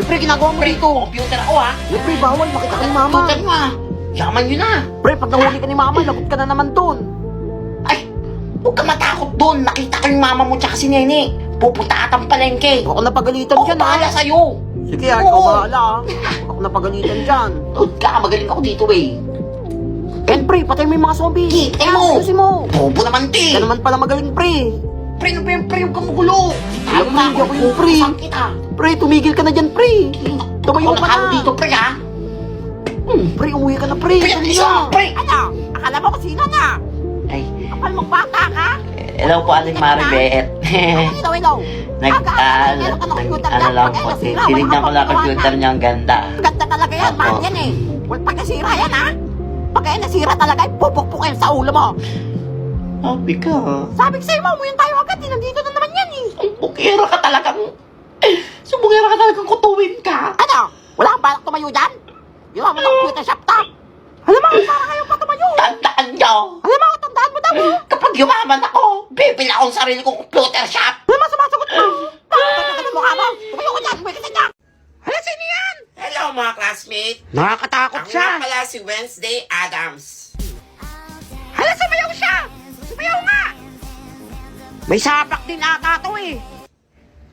pre, ginagawa mo dito. Computer ako ha. Pre, bawal, makita ka ni mama. Computer mo ha. Yaman yun na. Pre, pag nahuli ka ni mama, lagot ka na naman dun. Ay, huwag ka matakot doon. Nakita ko yung mama mo tsaka si Nene. Pupunta atang palengke. Ako napagalitan Ako dyan, ha? bahala sa'yo. Sige, ikaw bahala, ha? Ako napagalitan dyan. Tod ka, magaling ako dito eh. Ken, pre, patay mo yung mga zombies. Patay mo. Ayusin mo. Bobo naman di. Ka naman pala magaling, pre. Pre, ano ba yung pre yung kamugulo? Alam mo, hindi ako yung pre. Saan kita? Pre, tumigil ka na dyan, pre. Tumayo Ako ka nakalo na. dito pre ha. Pre, umuwi ka na, pre. Pre, Dali isa, na. pre. Ano? Akala mo kung sino na? Ay, Kapal mong bata ka? hello po, Aling Maribet. Ilaw, ilaw. Ano lang po, tinignan ko lang computer niya, ang ganda. Ganda talaga yan, Opo. mahal yan eh. Huwag pag nasira yan, ha? Pag kaya nasira talaga, pupukpukin sa ulo mo. Sabi ka. Sabi ko sa'yo, umuwiin tayo agad, eh. Nandito na naman yan, eh. Ay, bukira ka talagang... Subukira ka talagang kutuwin ka. Ano? Wala kang balak tumayo dyan? Ginawa mo ng computer shop top. Alam mo, para kayo pa tumayo. Tandaan nyo. Alam mo, tandaan mo daw. Kapag yumaman ako, bibili akong sarili kong computer shop. Alam mo, sumasagot mo. Bakit ka mukha mo? Tumayo ko dyan, umuwi ka dyan. Hala, sino yan? Hello mga classmates. Nakakatakot Ako nga pala si Wednesday Adams. Hala, sumayaw siya. Sumayaw nga. May sapak din ata to, eh.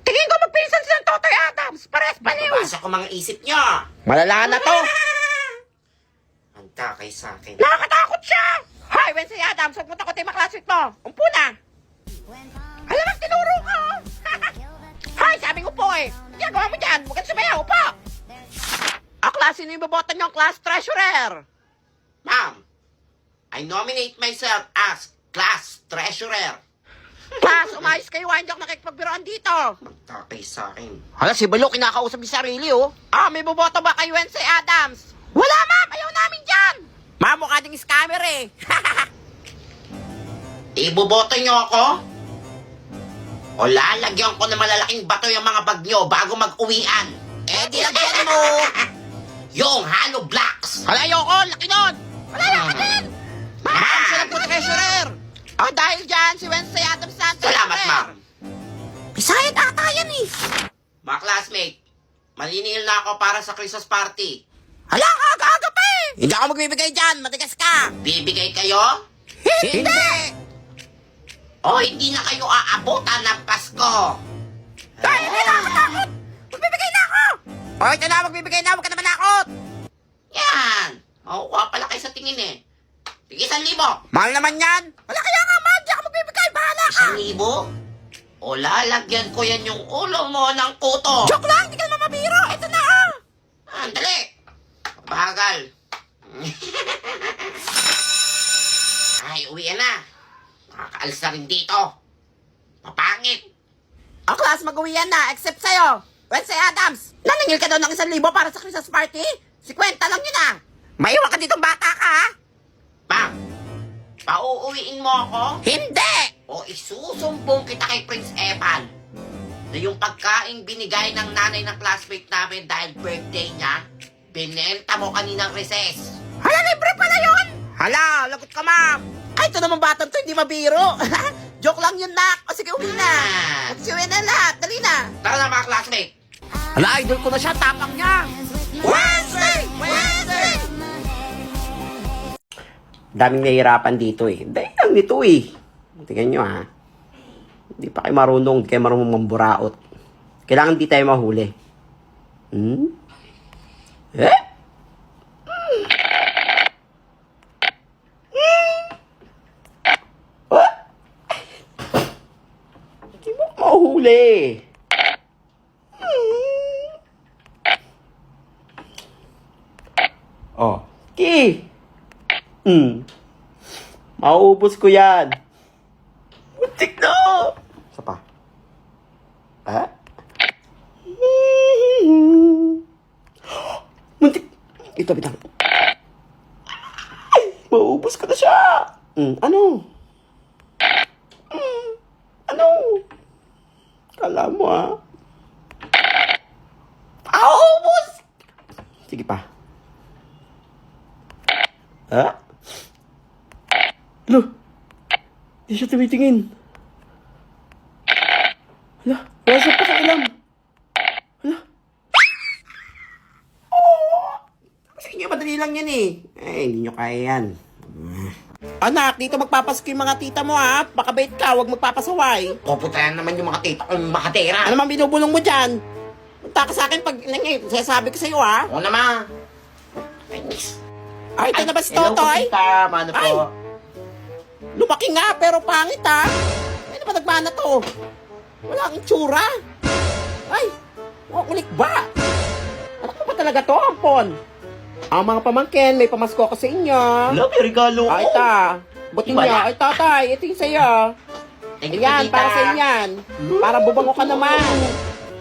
Tingin ko magpinsan silang Totoy Adams. Pares baliw. Basa ko mga isip nyo. Malala na to. Handa kayo sa akin. Nakakatakot siya. Hi, Wednesday Adams. Huwag mo takotin yung classmate mo. Umpo na. Alam mo, tinuro ko. Hi, sabi ko po eh. Ginagawa mo dyan. Huwag kang sumayaw. Upo. Klase sino yung babotan niyong class treasurer? Ma'am, I nominate myself as class treasurer. Class, umayos kayo. Hindi ako nakikipagbiroan dito. Handa kayo sa akin. Hala, si Balo, kinakausap yung sarili, oh. Ah, may boboto ba kay Wednesday Adams? Wala, ma'am. Ayaw namin dyan. Ma'am, mukha ding scammer, eh. Iboboto nyo ako? O lalagyan ko ng malalaking bato yung mga bag nyo bago mag-uwian? Eh, di lagyan mo yung hollow blocks. Hala, ayoko. Laki nun. Wala na ka din. Ma'am, sila po treasurer. Oh, dahil dyan, si Wednesday Adams na treasurer. Salamat, ma'am. Bisayad ata yan, eh. Mga classmate, maniningil na ako para sa Christmas party. Hala, aga-aga pa eh. Hindi ako magbibigay dyan. Matigas ka. Bibigay kayo? Hindi. O hindi na kayo aabutan ng Pasko? Dahil hindi na ako takot. Magbibigay na ako. O, ito na, magbibigay na. Huwag ka naman nakot. Yan. Makukuha pala kayo sa tingin eh. Tig 1,000. Mahal naman yan. Wala kaya nga, mahal. Di ako magbibigay. Bahala ka. 1,000? O lalagyan ko yan yung ulo mo ng kuto. Joke lang. Hindi ka naman mabiro. Ito na, ah. Andali. Bagal. Ay, uwi na. Nakakaalis na rin dito. Mapangit. Ang class, mag-uwian na. Except sa'yo. Wednesday Adams. Naningil ka daw ng 1,000 para sa Christmas party? 50 lang yun, ah. Maiwan ka ditong bata ka, ha? Ma'am, pauuwiin mo ako? Hindi. O isusumbong kita kay Prince Evan na yung pagkain binigay ng nanay ng classmate namin dahil birthday niya, binenta mo kaninang recess. Hala, libre pala yun. Hala, lagot ka, ma'am. Ay, ito naman batang to, hindi mabiro. Joke lang yun, nak. O sige, uwi na. Sige, uwi na lahat. Dali na. Tara na mga classmate. Hala, idol ko na siya. Tapang niya. Wednesday! Wednesday! Daming nahihirapan dito eh. Dahil lang nito eh. Tingnan nyo ha. Hindi pa kayo marunong, hindi kayo marunong mamburaot. Kailangan di tayo mahuli. Hmm? Eh? What? Hindi mo mahuli. Oh. Ki! Mauubos ko yan. Muntik na! Isa pa. Ah? Muntik. Ito, bitang. Mauubos ko na siya. Ano? Ano? Kala mo, ha? Mauubos! Sige pa. Ha? Alo, di siya tumitingin. Hala, wala siya pakialam. Hala. nyo, madali lang yan eh. Hindi nyo kaya yan. Anak, dito magpapasko yung mga tita mo ha. Makabait ka, huwag magpapasaway. Puputayan naman yung mga tita kong makatera. Ano man binubulong mo dyan? Punta ka sa akin pag sinasabi ko sa'yo ha. Oo naman. Ay, ito na ba si hello po, Totoy? tita. Mano po. Ay. Lumaki nga, pero pangit ha. Ano ba nagmana to? Wala kang itsura. Ay, kulik ba? Anak mo ba talaga to, Ampon? Ang mga pamangkin, may pamasko ko sa inyo. Wala, may regalo ko. Ay, ta. Buti Iba niya. na. Ay, tatay, ito yung sa'yo. Thank you, Ayan, tita. para sa inyan. Para bubango ka naman.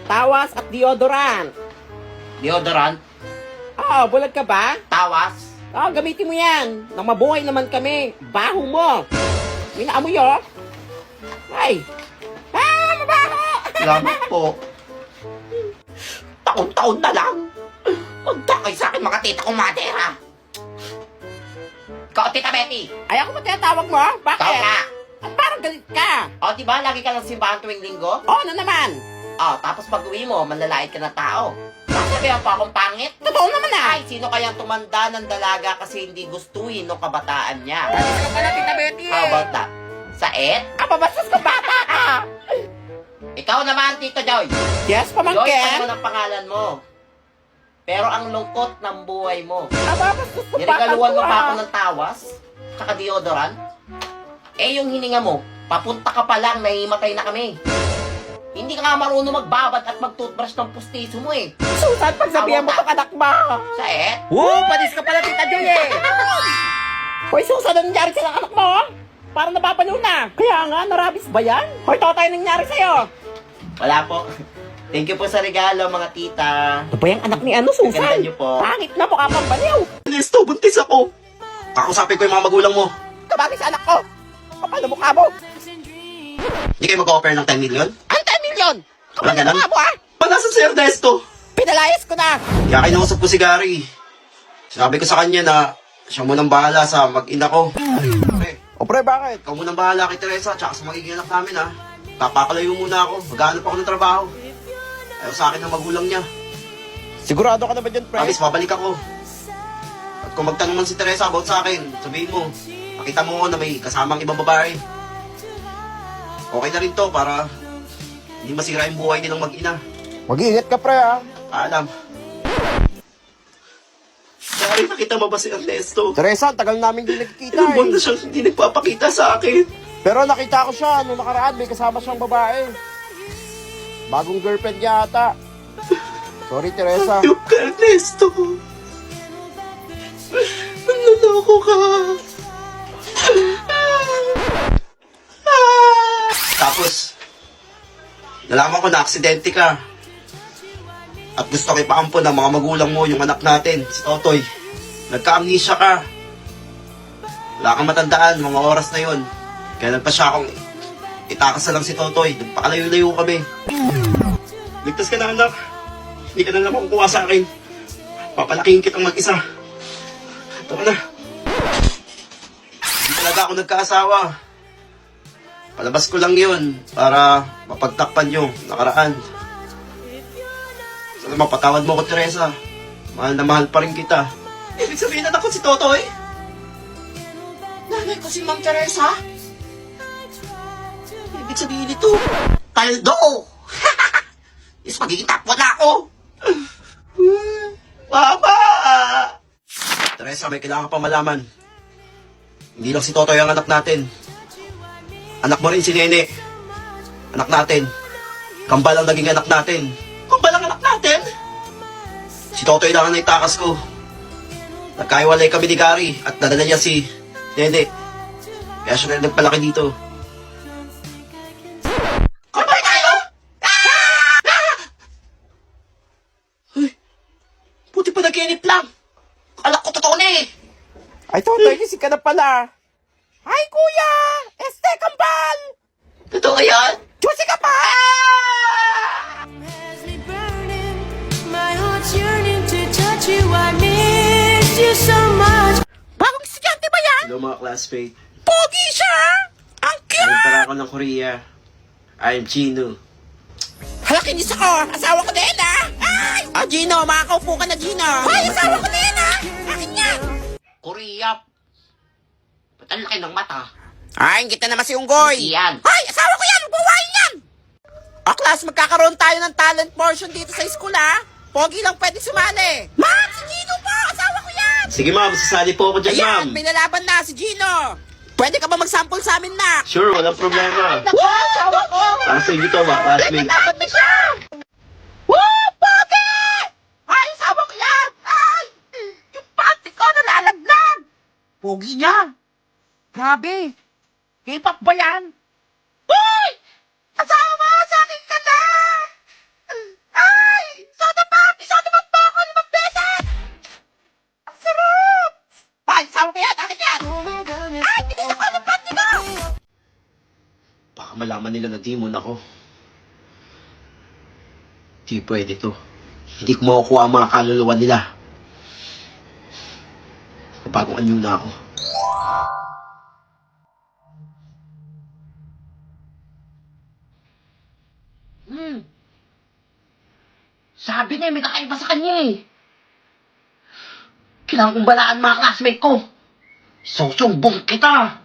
Tawas at deodorant. Deodorant. Oo, bulag ka ba? Tawas. Oo, gamitin mo yan. Nang mabuhay naman kami. Baho mo. May naamoy, oh. Ay. Mabaho. Salamat po. Taon-taon na lang. Magtakay sa akin mga tita kong matera. Ikaw, tita Betty. Ay, ako ba tinatawag mo? Bakit? Ikaw ka. At parang galit ka. O, diba, lagi ka lang simbahan tuwing linggo? Oo, ano naman? O, tapos pag uwi mo, manlalait ka ng tao. Sasabihan pa akong pangit? Totoo naman ah. Ay, sino kayang tumanda ng dalaga kasi hindi gustuhin ng kabataan niya? Balis ka pala, Tita Betty. How about that? Saet? Kapabastos ka bata ka. Ikaw naman, Tito Joy. Yes, Joy pa pamangkin. naman ang pangalan mo. Pero ang lungkot ng buhay mo. Kapabastos ka bata Niregaluhan mo ka. pa ako ng tawas? Tsaka deodorant? Eh, yung hininga mo, papunta ka pa lang, nahimatay na kami. Hindi ka nga marunong magbabad at mag-toothbrush ng pustiso mo eh. Susan, pagsabihan mo Tawag pang anak mo. Saet? Panis ka pala, Tita Joy eh. Hoy, Susan, ano nangyari sa anak mo? Parang nababaliw na. Kaya nga, narabis ba yan? Hoy, Totoy, ano nangyari sa'yo? Wala po. Thank you po sa regalo, mga tita. Ano ba yung anak ni ano, Susan? Ganda niyo po. Pangit na, mukha pang baliw. Listo, buntis ako. Kakusapin ko yung mga magulang mo. Kabagay sa anak ko. Kapal na mukha mo. Hindi kayo mag-offer ng 10 million? Ano 10 million? Kapal Walang na ganun? mukha mo, ha? Nasa si Ernesto. Pinalayas ko na. Kaya kinausap ko si Gary. Sinabi ko sa kanya na siya munang bahala sa mag-ina ko. Pre, O pre, bakit? ikaw munang bahala kay Teresa tsaka sa magiging anak namin ha. Papakalayo muna ako. Maghanap ako ng trabaho. Ayaw sa akin ng magulang niya. Sigurado ka na ba dyan, pre? Promise, babalik ako. At kung magtanong man si Teresa about sa akin, sabihin mo, makita mo ko na may kasamang ibang babae. Okay na rin to para hindi masira yung buhay nilang mag-ina. Mag-iingat ka, pre, ha? Paalam. Gary, nakita mo ba si Ernesto? Teresa, ang tagal namin hindi nagkikita, Ilang buwan na siyang hindi nagpapakita sa akin. Pero nakita ko siya, nung nakaraan, may kasama siyang babae. Bagong girlfriend yata. Sorry, Teresa. Yung ka, Ernesto. Nanloloko ka. Tapos, nalaman ko na aksidente ka. At gusto ko ipaampon ng mga magulang mo, yung anak natin, si Totoy. Nagka-amnesia ka. Wala kang matandaan, mga oras na yun. Kaya nagpa siya akong itakas na lang si Totoy. Nagpakalayo-layo kami. Ligtas ka na, anak. Hindi ka na lang makukuha sa akin. Papalaking kitang mag-isa. Ito ka na. Hindi talaga ako nagkaasawa. Palabas ko lang yun para mapagtakpan yung nakaraan. Sana mapatawad mo ko, Teresa. Mahal na mahal pa rin kita. Ibig sabihin na ako si Totoy? Nanay ko si Ma'am Teresa? Ibig sabihin nito, Paldo! Is magiging top 1 na ako! Mama! Teresa, may kailangan pa malaman. Hindi lang si Totoy ang anak natin. Anak mo rin si Nene. Anak natin. Kambal ang naging anak natin. Kambal ang anak natin? Si Totoy lang ang naitakas ko. Nagkaiwalay kami ni Gary at nadala niya si Nene. Kaya siya na nagpalaki dito. Kambal tayo? Ay, buti pa nag-inip lang. Alak ko totoo na eh. Ay, Totoy, gising ka na pala. Ay, kuya! Este, kambal! Totoo yan? Juicy ka pa! Has me burning, my heart's yearning to touch you. I miss you so much. Bagong estudyante ba yan? Hello mga classmate. Pogi siya! Ang Ayun cute! pala ako ng Korea. I'm Gino. Hala, kinis ako! Asawa ko din, ha? Ay! Ah, Gino, makakaupo ka na, Gino! Ay, asawa ko din, ha? Korea. Ba't ang laki ng mata? Ay, kita naman si Unggoy. Hindi yan. Ay, asawa ko yan! Buwain yan! Class, magkakaroon tayo ng talent portion dito sa school, ha? Pogi lang pwede sumali. Ma'am, si Gino po! Asawa ko yan! Sige ma'am, sasali po ako dyan ma'am. Ayan, may lalaban na si Gino. Pwede ka ba mag-sample sa amin, Mac? Sure, walang problema. Wow, asawa ko! Para sa inyo to, mga classmate. Dapat na siya! Woo! Pogi! Ay, asawa ko yan! Ay! Yung panty ko nalalaglag! Pogi niya! Grabe! K-pop ba yan? Uy! Asawa! Sa akin ka na! Ay! Soda pop! Soda pop po ako 5 beses! Ang sarap! Ay, asawa ko yan! Akin yan! Ay! Tinis ako ng panty ko! Baka malaman nila na demon ako. Di pwede to. Hindi ko makukuha ang mga kaluluwa nila. Bagong anyo na ako. Sabi niya, may kakaiba sa kanya eh. Kailangan kong balaan mga classmate ko. Susumbong kita.